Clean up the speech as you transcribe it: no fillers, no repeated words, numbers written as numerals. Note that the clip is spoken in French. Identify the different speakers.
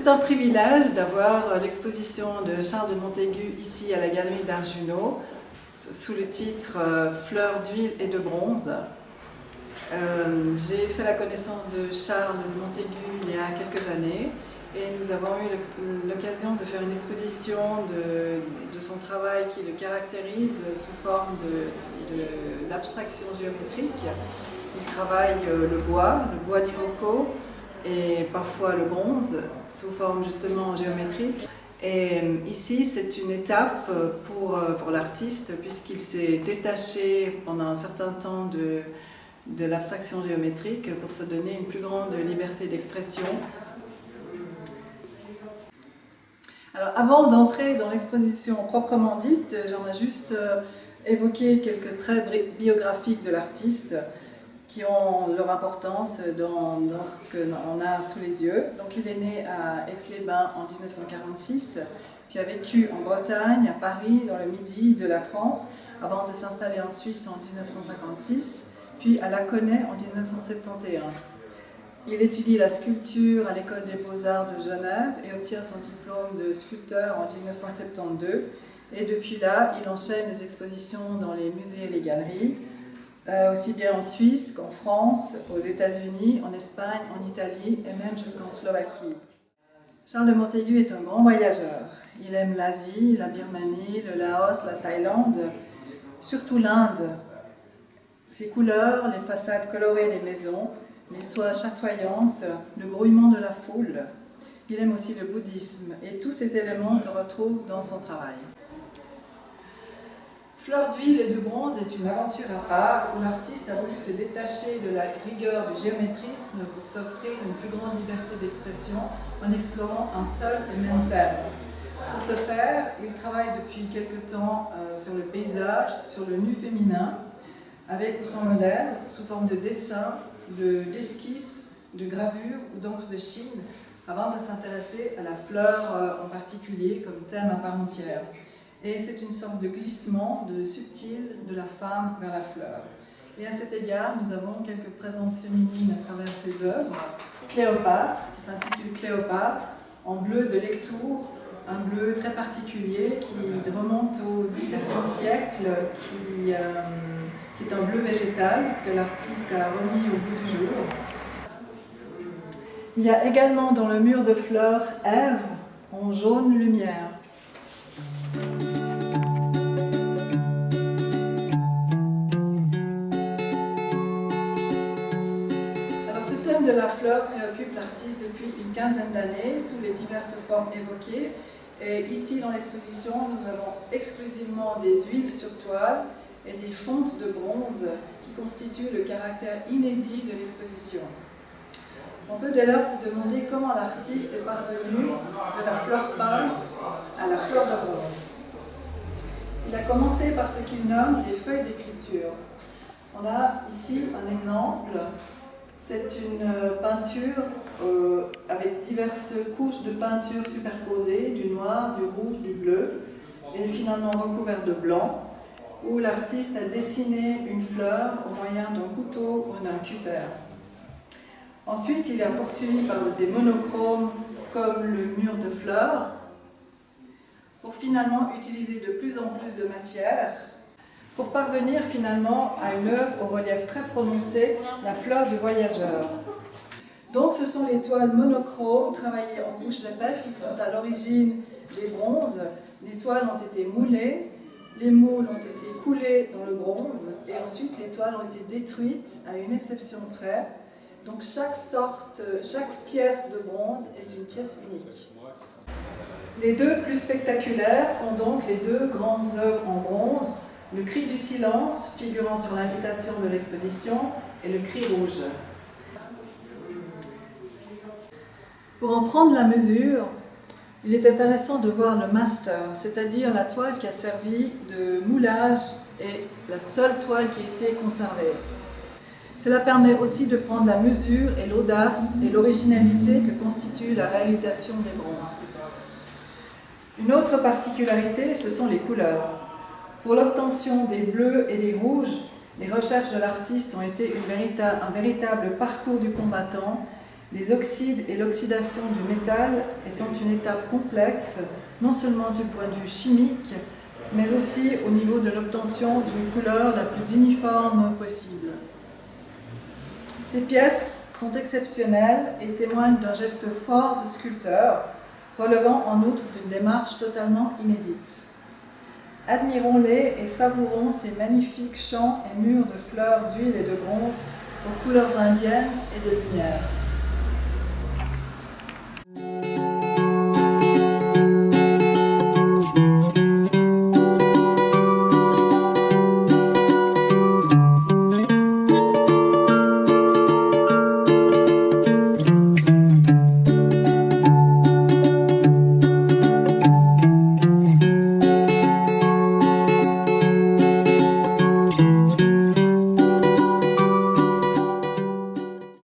Speaker 1: C'est un privilège d'avoir l'exposition de Charles de Montaigu ici à la Galerie d'Art Junot, sous le titre Fleurs d'huile et de bronze. J'ai fait la connaissance de Charles de Montaigu il y a quelques années et nous avons eu l'occasion de faire une exposition de son travail qui le caractérise sous forme d'abstraction géométrique. Il travaille le bois d'Iroko et parfois le bronze sous forme justement géométrique. Et ici, c'est une étape pour l'artiste puisqu'il s'est détaché pendant un certain temps de l'abstraction géométrique pour se donner une plus grande liberté d'expression. Alors, avant d'entrer dans l'exposition proprement dite, j'aimerais juste évoquer quelques traits biographiques de l'artiste qui ont leur importance dans ce qu'on a sous les yeux. Donc il est né à Aix-les-Bains en 1946, puis a vécu en Bretagne, à Paris, dans le midi de la France, avant de s'installer en Suisse en 1956, puis à Laconais en 1971. Il étudie la sculpture à l'École des Beaux-Arts de Genève et obtient son diplôme de sculpteur en 1972. Et depuis là, il enchaîne les expositions dans les musées et les galeries, aussi bien en Suisse qu'en France, aux États-Unis, en Espagne, en Italie et même jusqu'en Slovaquie. Charles de Montaigu est un grand voyageur. Il aime l'Asie, la Birmanie, le Laos, la Thaïlande, surtout l'Inde. Ses couleurs, les façades colorées des maisons, les soies chatoyantes, le grouillement de la foule. Il aime aussi le bouddhisme et tous ces éléments se retrouvent dans son travail. Fleurs d'huile et de bronze est une aventure à part où l'artiste a voulu se détacher de la rigueur du géométrisme pour s'offrir une plus grande liberté d'expression en explorant un seul et même thème. Pour ce faire, il travaille depuis quelque temps sur le paysage, sur le nu féminin, avec ou sans modèle, sous forme de dessin, d'esquisse, de gravure ou d'encre de Chine, avant de s'intéresser à la fleur en particulier comme thème à part entière. Et c'est une sorte de glissement subtil de la femme vers la fleur. Et à cet égard, nous avons quelques présences féminines à travers ses œuvres. Cléopâtre, qui s'intitule Cléopâtre, en bleu de Lectoure, un bleu très particulier qui remonte au XVIIe siècle, qui est un bleu végétal que l'artiste a remis au goût du jour. Il y a également dans le mur de fleurs Ève en jaune lumière. Alors ce thème de la fleur préoccupe l'artiste depuis une quinzaine d'années sous les diverses formes évoquées. Et ici dans l'exposition, nous avons exclusivement des huiles sur toile et des fontes de bronze qui constituent le caractère inédit de l'exposition. On peut dès lors se demander comment l'artiste est parvenu de la fleur peinte à la fleur de bronze. Il a commencé par ce qu'il nomme des feuilles d'écriture. On a ici un exemple. C'est une peinture avec diverses couches de peinture superposées, du noir, du rouge, du bleu, et finalement recouvert de blanc, où l'artiste a dessiné une fleur au moyen d'un couteau ou d'un cutter. Ensuite, il a poursuivi par des monochromes comme le mur de fleurs, pour finalement utiliser de plus en plus de matière, pour parvenir finalement à une œuvre au relief très prononcé, la fleur du voyageur. Donc ce sont les toiles monochromes travaillées en couches épaisses qui sont à l'origine des bronzes. Les toiles ont été moulées, les moules ont été coulés dans le bronze et ensuite les toiles ont été détruites à une exception près. Donc chaque pièce de bronze est une pièce unique. Les deux plus spectaculaires sont donc les deux grandes œuvres en bronze, le Cri du silence, figurant sur l'invitation de l'exposition, et le Cri rouge. Pour en prendre la mesure, il est intéressant de voir le master, c'est-à-dire la toile qui a servi de moulage et la seule toile qui a été conservée. Cela permet aussi de prendre la mesure et l'audace et l'originalité que constitue la réalisation des bronzes. Une autre particularité, ce sont les couleurs. Pour l'obtention des bleus et des rouges, les recherches de l'artiste ont été un véritable parcours du combattant les oxydes et l'oxydation du métal étant une étape complexe, non seulement du point de vue chimique, mais aussi au niveau de l'obtention d'une couleur la plus uniforme possible. Ces pièces sont exceptionnelles et témoignent d'un geste fort de sculpteur, relevant en outre d'une démarche totalement inédite. Admirons-les et savourons ces magnifiques champs et murs de fleurs d'huile et de bronze aux couleurs indiennes et de lumière.